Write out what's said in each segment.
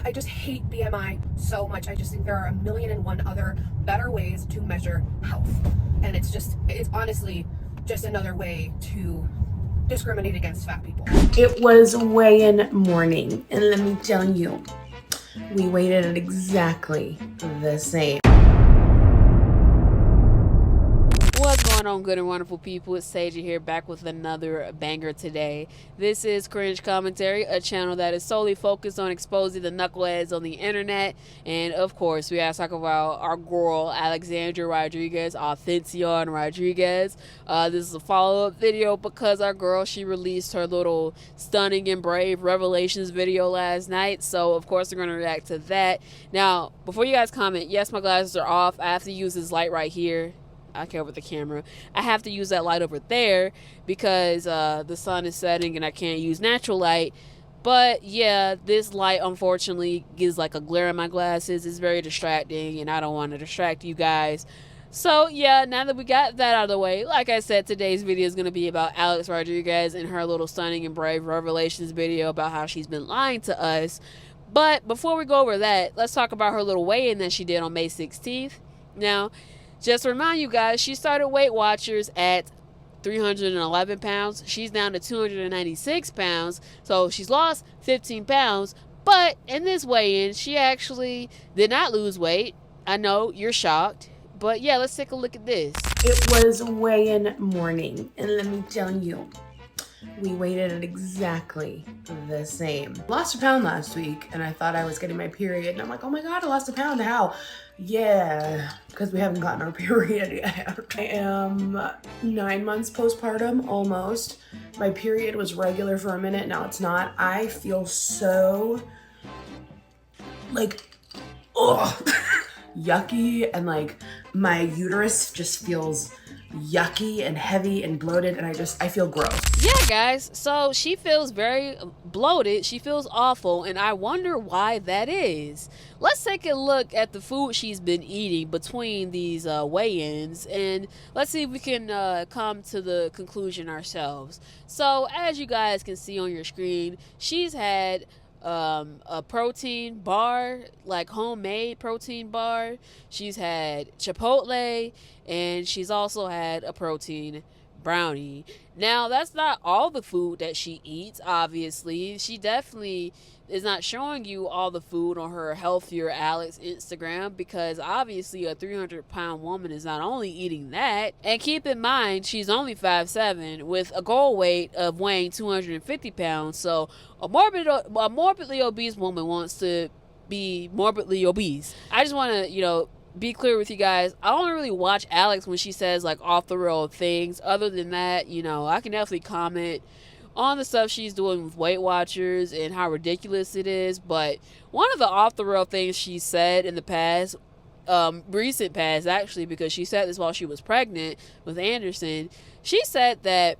I just hate BMI so much. I just think there are a million and one other better ways to measure health. And it's honestly just another way to discriminate against fat people. It was weigh-in morning, and let me tell you, we weighed at exactly the same. What's going on, good and wonderful people? It's Sage here, back with another banger today. This is Cringe Commentary, a channel that is solely focused on exposing the knuckleheads on the internet. And of course, we gotta talk about our girl, Alexandra Rodriguez, Authention Rodriguez. This is a follow-up video because our girl, she released her little stunning and brave revelations video last night. So of course, we're gonna react to that. Now, before you guys comment, yes, my glasses are off. I have to use this light right here. I care with the camera. I have to use that light over there because the sun is setting and I can't use natural light. But yeah, this light unfortunately gives like a glare in my glasses. It's very distracting and I don't want to distract you guys. So yeah, now that we got that out of the way, like I said, today's video is going to be about Alex Rodriguez and her little stunning and brave revelations video about how she's been lying to us. But before we go over that, let's talk about her little weigh-in that she did on May 16th. Now, just to remind you guys, she started Weight Watchers at 311 pounds. She's down to 296 pounds. So she's lost 15 pounds. But in this weigh-in, she actually did not lose weight. I know you're shocked. But yeah, let's take a look at this. It was weigh-in morning, and let me tell you, we weighed at exactly the same. Lost a pound last week, and I thought I was getting my period, and I'm like, oh my god, I lost a pound. How? Yeah, because we haven't gotten our period yet. I am 9 months postpartum, almost. My period was regular for a minute, now it's not. I feel so, like, ugh, yucky, and like my uterus just feels yucky and heavy and bloated, and I feel gross. Yeah, guys, so she feels very bloated. She feels awful, and I wonder why that is. Let's take a look at the food she's been eating between these weigh-ins, and let's see if we can come to the conclusion ourselves. So as you guys can see on your screen, she's had a protein bar, like homemade protein bar. She's had Chipotle, and she's also had a protein brownie. Now, that's not all the food that she eats, obviously. She definitely is not showing you all the food on her Healthier Alex Instagram, because obviously a 300-pound woman is not only eating that. And keep in mind, she's only 5'7", with a goal weight of weighing 250 pounds. So a morbidly obese woman wants to be morbidly obese. I just want to, be clear with you guys. I don't really watch Alex when she says like off the rail things. Other than that, I can definitely comment on the stuff she's doing with Weight Watchers and how ridiculous it is. But one of the off the rail things she said in the past, recent past actually, because she said this while she was pregnant with Anderson, she said that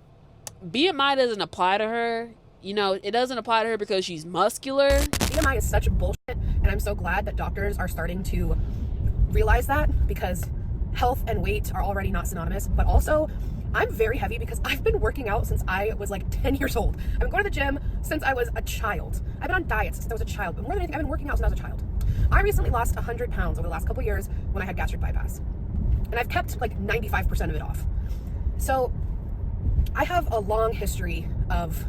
BMI doesn't apply to her. It doesn't apply to her because she's muscular. BMI is such bullshit, and I'm so glad that doctors are starting to realize that, because health and weight are already not synonymous. But also, I'm very heavy because I've been working out since I was like 10 years old. I've been going to the gym since I was a child. I've been on diets since I was a child, but more than anything, I've been working out since I was a child. I recently lost 100 pounds over the last couple years when I had gastric bypass, and I've kept like 95% of it off. So I have a long history of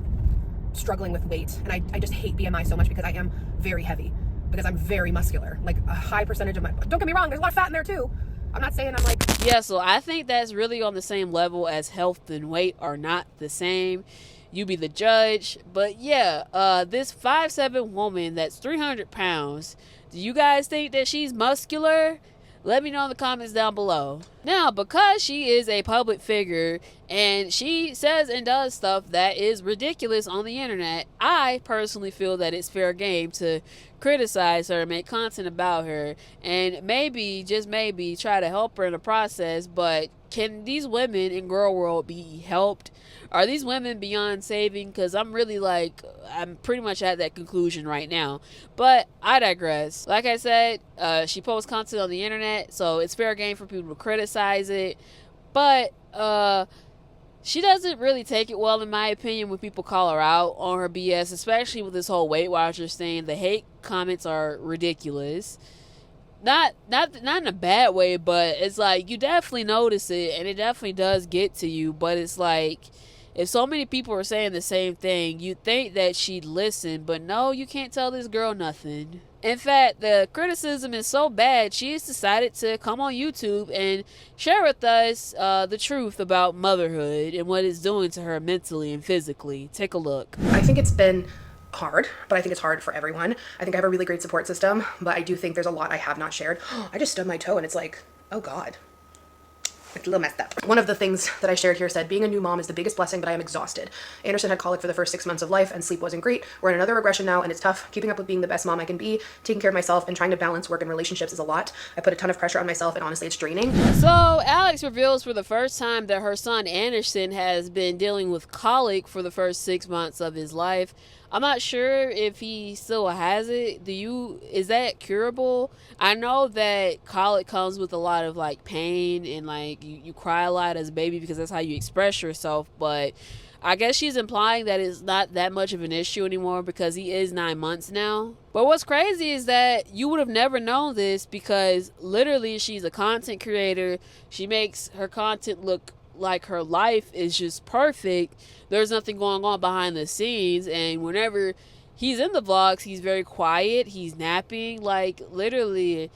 struggling with weight, and I just hate BMI so much because I am very heavy, because I'm very muscular. Like a high percentage of my, don't get me wrong, there's a lot of fat in there too. I'm not saying I'm like... Yeah, so I think that's really on the same level as health and weight are not the same. You be the judge. But yeah, this 5'7" woman that's 300 pounds, do you guys think that she's muscular? Let me know in the comments down below. Now, because she is a public figure and she says and does stuff that is ridiculous on the internet, I personally feel that it's fair game to criticize her, make content about her, and maybe, just maybe, try to help her in the process. But can these women in girl world be helped? Are these women beyond saving? Because I'm pretty much at that conclusion right now. But I digress. Like I said, she posts content on the internet, so it's fair game for people to criticize it. But She doesn't really take it well, in my opinion, when people call her out on her BS, especially with this whole Weight Watchers thing. The hate comments are ridiculous. Not in a bad way, but it's like you definitely notice it, and it definitely does get to you. But it's like, if so many people are saying the same thing, you'd think that she'd listen, but no, you can't tell this girl nothing. In fact, the criticism is so bad, she has decided to come on YouTube and share with us the truth about motherhood and what it's doing to her mentally and physically. Take a look. I think it's been hard, but I think it's hard for everyone. I think I have a really great support system, but I do think there's a lot I have not shared. I just stubbed my toe and it's like, oh God. It's a little messed up. One of the things that I shared here said, being a new mom is the biggest blessing, but I am exhausted. Anderson had colic for the first 6 months of life and sleep wasn't great. We're in another regression now and it's tough. Keeping up with being the best mom I can be, taking care of myself and trying to balance work and relationships is a lot. I put a ton of pressure on myself and honestly it's draining. So Alex reveals for the first time that her son Anderson has been dealing with colic for the first 6 months of his life. I'm not sure if he still has it. Is that curable? I know that colic comes with a lot of like pain and like you cry a lot as a baby because that's how you express yourself, but I guess she's implying that it's not that much of an issue anymore because he is 9 months now. But what's crazy is that you would have never known this because literally she's a content creator. She makes her content look like her life is just perfect. There's nothing going on behind the scenes, and whenever he's in the vlogs, he's very quiet, he's napping. Like literally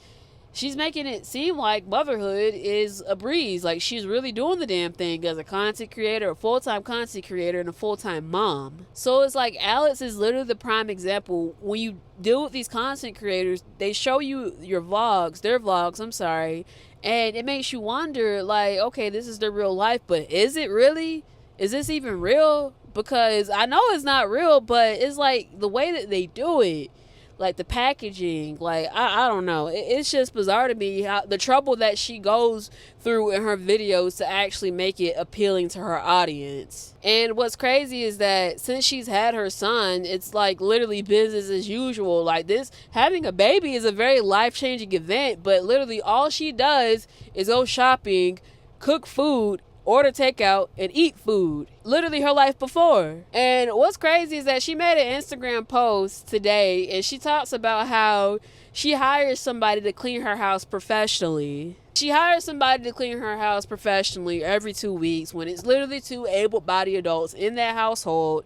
she's making it seem like motherhood is a breeze. Like she's really doing the damn thing as a content creator, a full-time content creator, and a full-time mom. So it's like Alex is literally the prime example. When you deal with these content creators, they show you their vlogs, I'm sorry, and it makes you wonder, like, okay, this is their real life, but is it really? Is this even real? Because I know it's not real, but it's like the way that they do it, like the packaging, like I don't know, it's just bizarre to me how the trouble that she goes through in her videos to actually make it appealing to her audience. And what's crazy is that since she's had her son, it's like literally business as usual. Like this, having a baby is a very life-changing event, but literally all she does is go shopping, cook food, order takeout, and eat food. Literally her life before. And what's crazy is that she made an Instagram post today and she talks about how she hires somebody to clean her house professionally. She hires somebody to clean her house professionally every 2 weeks when it's literally 2 able-bodied adults in that household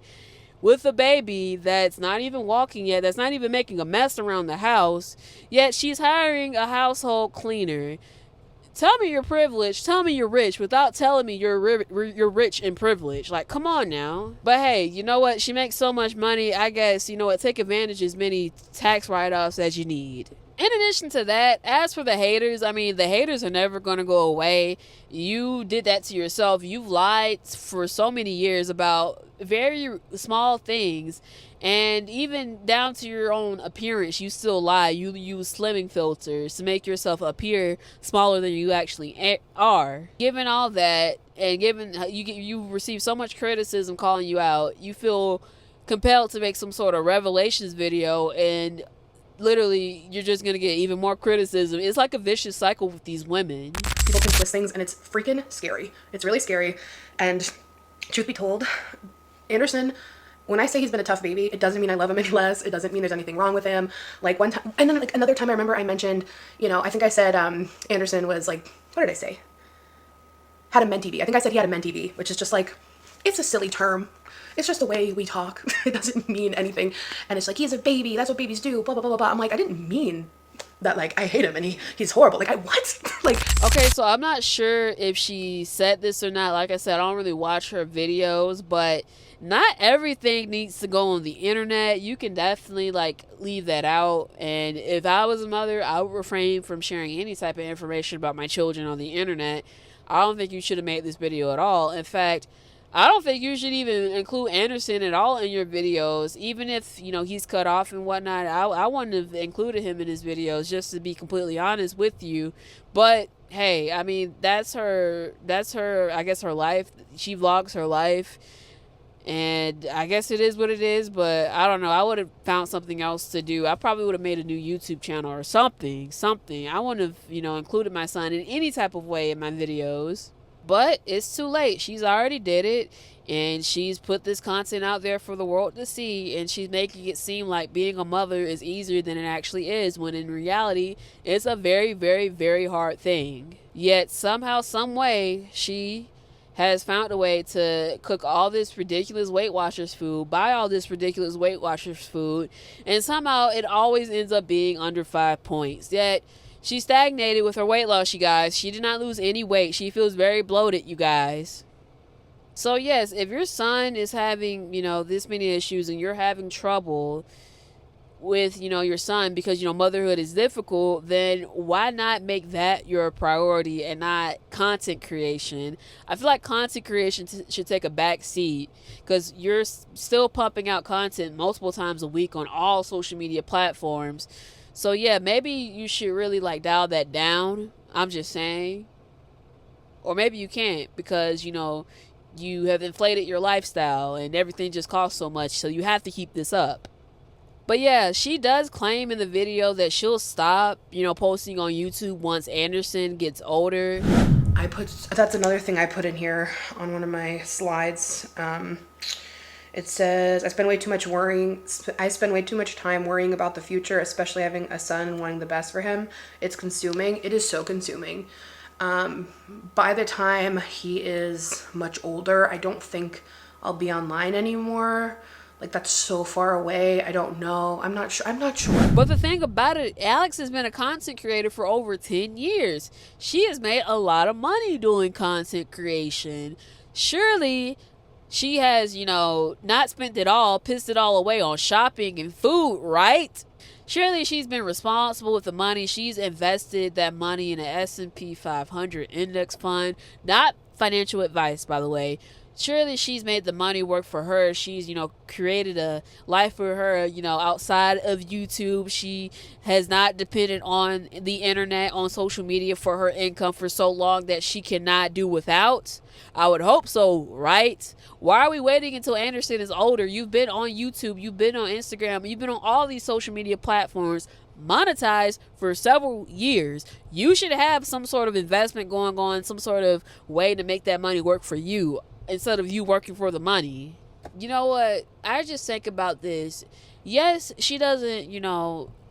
with a baby that's not even walking yet, that's not even making a mess around the house, yet she's hiring a household cleaner. Tell me you're privileged, tell me you're rich without telling me you're rich and privileged. Like, come on now. But hey, you know what? She makes so much money, I guess, you know what? Take advantage of as many tax write-offs as you need. In addition to that, as for the haters, I mean, the haters are never going to go away. You did that to yourself. You've lied for so many years about very small things. And even down to your own appearance, you still lie. You use slimming filters to make yourself appear smaller than you actually are. Given all that, and given you receive so much criticism calling you out, you feel compelled to make some sort of revelations video, and literally you're just gonna get even more criticism. It's like a vicious cycle with these women. People can twist things and it's freaking scary. It's really scary. And truth be told, Anderson, when I say he's been a tough baby, it doesn't mean I love him any less. It doesn't mean there's anything wrong with him. Like one time, and then like another time I remember I mentioned, you know, I think I said Anderson was like, what did I say? Had a mentee. I think I said he had a mentee, which is just like, it's a silly term. It's just the way we talk. It doesn't mean anything. And it's like, he's a baby. That's what babies do. Blah, blah, blah, blah, blah. I'm like, I didn't mean that, like, I hate him and he's horrible. Like, what? Like, okay, so I'm not sure if she said this or not. Like I said, I don't really watch her videos, but not everything needs to go on the internet. You can definitely like leave that out. And if I was a mother, I would refrain from sharing any type of information about my children on the internet. I don't think you should have made this video at all. In fact, I don't think you should even include Anderson at all in your videos, even if, you know, he's cut off and whatnot. I wouldn't have included him in his videos, just to be completely honest with you. But hey, I mean, that's her, I guess, her life. She vlogs her life, and I guess it is what it is. But I don't know, I would have found something else to do. I probably would have made a new YouTube channel or something. I wouldn't have, you know, included my son in any type of way in my videos. But it's too late. She's already did it, and she's put this content out there for the world to see, and she's making it seem like being a mother is easier than it actually is, when in reality it's a very, very, very hard thing. Yet somehow, some way, she has found a way to cook all this ridiculous Weight Watchers food, buy all this ridiculous Weight Watchers food, and somehow it always ends up being under 5 points. Yet she stagnated with her weight loss, you guys. She did not lose any weight. She feels very bloated, you guys. So yes, if your son is having, this many issues, and you're having trouble with, your son because, motherhood is difficult, then why not make that your priority and not content creation? I feel like content creation should take a back seat, because you're still pumping out content multiple times a week on all social media platforms. So yeah, maybe you should really dial that down. I'm just saying. Or maybe you can't, because, you have inflated your lifestyle and everything just costs so much, so you have to keep this up. But yeah, she does claim in the video that she'll stop, posting on YouTube once Anderson gets older. That's another thing I put in here on one of my slides. It says, I spend way too much time worrying about the future, especially having a son and wanting the best for him. It's consuming. It is so consuming. By the time he is much older, I don't think I'll be online anymore. That's so far away. I don't know. I'm not sure. But the thing about it, Alex has been a content creator for over 10 years. She has made a lot of money doing content creation. Surely she has, not spent it all, pissed it all away on shopping and food, right? Surely she's been responsible with the money. She's invested that money in an S&P 500 index fund. Not financial advice, by the way. Surely she's made the money work for her. She's, created a life for her, outside of YouTube. She has not depended on the internet, on social media for her income for so long that she cannot do without. I would hope so, right? Why are we waiting until Anderson is older? You've been on YouTube, you've been on Instagram, you've been on all these social media platforms, monetized for several years. You should have some sort of investment going on, some sort of way to make that money work for you, instead of you working for the money. You know what? I just think about this. Yes, she doesn't,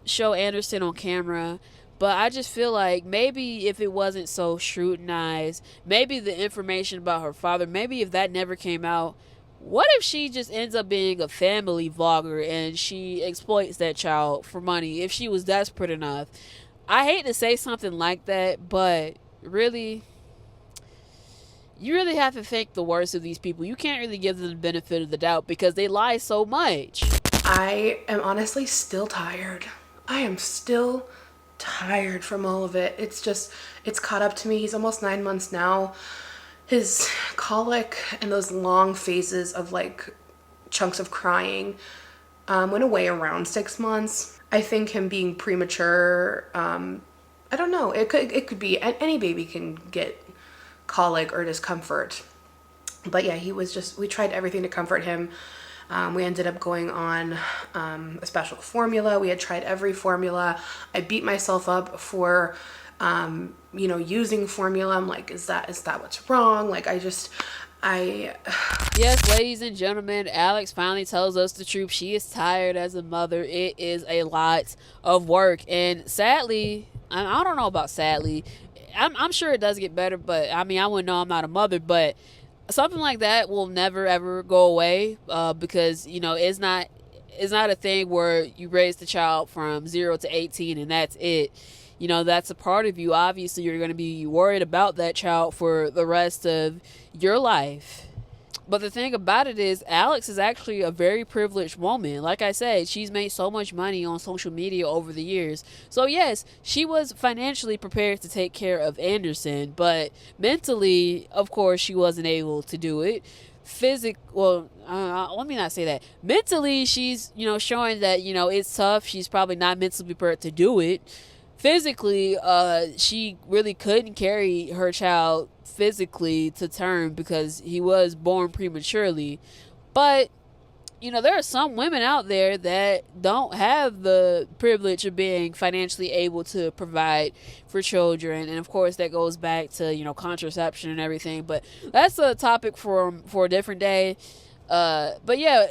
show Anderson on camera, but I just feel like maybe if it wasn't so scrutinized, maybe the information about her father, maybe if that never came out, what if she just ends up being a family vlogger and she exploits that child for money if she was desperate enough? I hate to say something like that, but really, you really have to think the worst of these people. You can't really give them the benefit of the doubt because they lie so much. I am honestly still tired. I am still tired from all of it. It's caught up to me. He's almost 9 months now. His colic and those long phases of chunks of crying went away around 6 months. I think him being premature, I don't know. It could be, any baby can get colic or discomfort. But yeah, we tried everything to comfort him. We ended up going on a special formula. We had tried every formula. I beat myself up for, using formula. I'm like, is that what's wrong? Yes, ladies and gentlemen, Alex finally tells us the truth. She is tired as a mother. It is a lot of work. And sadly, I don't know about sadly, I'm sure it does get better, but I wouldn't know, I'm not a mother, but something like that will never ever go away, because it's not a thing where you raise the child from 0 to 18 and that's it. That's a part of you. Obviously you're going to be worried about that child for the rest of your life. But the thing about it is, Alex is actually a very privileged woman. Like I said, she's made so much money on social media over the years. So yes, she was financially prepared to take care of Anderson, but mentally, of course, she wasn't able to do it. Let me not say that. Mentally, she's, showing that, it's tough. She's probably not mentally prepared to do it. Physically, she really couldn't carry her child physically to term because he was born prematurely. But you know, there are some women out there that don't have the privilege of being financially able to provide for children. And of course, that goes back to, you know, contraception and everything. But that's a topic for a different day. But yeah,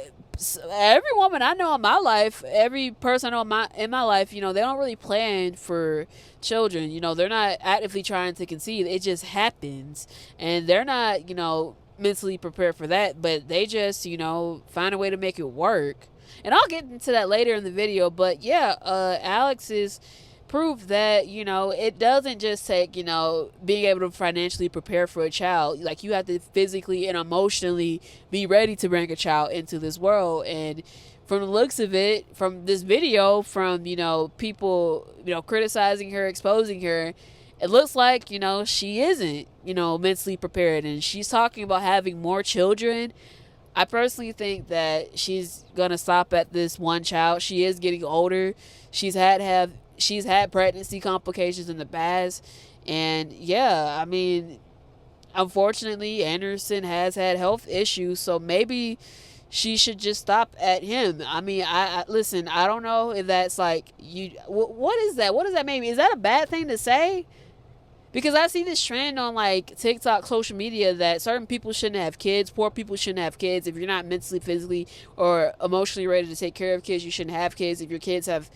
every woman I know in my life, every person I know in my life, you know, they don't really plan for children. You know, they're not actively trying to conceive. It just happens. And they're not, you know, mentally prepared for that, but they just, you know, find a way to make it work. And I'll get into that later in the video. But yeah, Alex is proof that, you know, it doesn't just take, you know, being able to financially prepare for a child. Like, you have to physically and emotionally be ready to bring a child into this world. And from the looks of it, from this video, from, you know, people, you know, criticizing her, exposing her, it looks like, you know, she isn't, you know, mentally prepared. And she's talking about having more children. I personally think that she's gonna stop at this one child. She is getting older. She's had pregnancy complications in the past. And yeah, I mean, unfortunately, Anderson has had health issues, so maybe she should just stop at him. I mean, I listen, I don't know if that's like, what is that? What does that mean? Is that a bad thing to say? Because I see this trend on like TikTok, social media, that certain people shouldn't have kids. Poor people shouldn't have kids. If you're not mentally, physically, or emotionally ready to take care of kids, you shouldn't have kids. If your kids have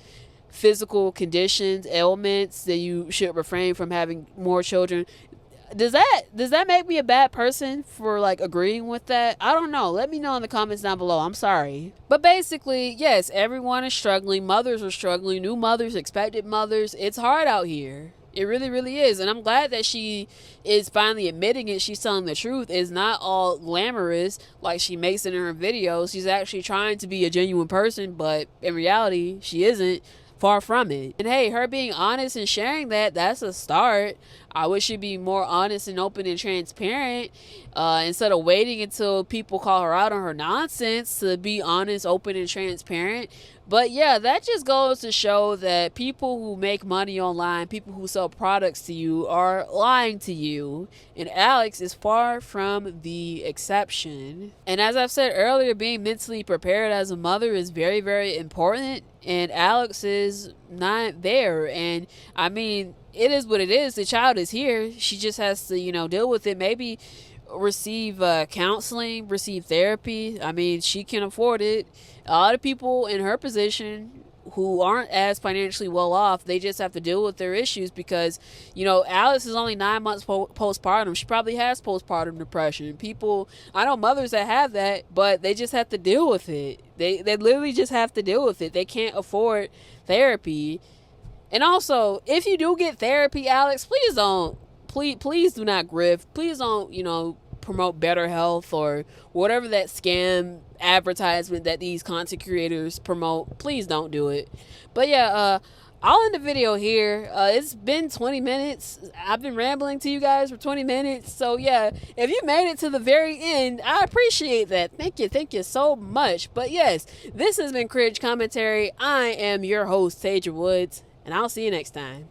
physical conditions, ailments, then you should refrain from having more children. Does that make me a bad person for like agreeing with that? I don't know. Let me know in the comments down below. I'm sorry. But basically, yes, everyone is struggling. Mothers are struggling. New mothers, expected mothers. It's hard out here. It really, really is. And I'm glad that she is finally admitting it. She's telling the truth. It's not all glamorous like she makes it in her videos. She's actually trying to be a genuine person, but in reality, she isn't. Far from it. And hey, her being honest and sharing that's a start. I wish she'd be more honest and open and transparent, instead of waiting until people call her out on her nonsense to be honest, open, and transparent. But yeah, that just goes to show that people who make money online, people who sell products to you, are lying to you. And Alex is far from the exception. And as I've said earlier, being mentally prepared as a mother is very, very important. And Alex is not there. And I mean, it is what it is. The child is here. She just has to, you know, deal with it. Maybe receive counseling, receive therapy. I mean, she can afford it. A lot of people in her position who aren't as financially well off, they just have to deal with their issues because, you know, Alice is only 9 months postpartum. She probably has postpartum depression. People, I know mothers that have that, but they just have to deal with it. They literally just have to deal with it. They can't afford therapy. And also, if you do get therapy, Alex, please do not grift. Please don't, you know, promote better health or whatever that scam advertisement that these content creators promote. Please don't do it. But yeah, I'll end the video here. It's been 20 minutes. I've been rambling to you guys for 20 minutes. So yeah, if you made it to the very end, I appreciate that. Thank you so much. But yes, this has been Cringe Commentary. I am your host, Taja Woods, and I'll see you next time.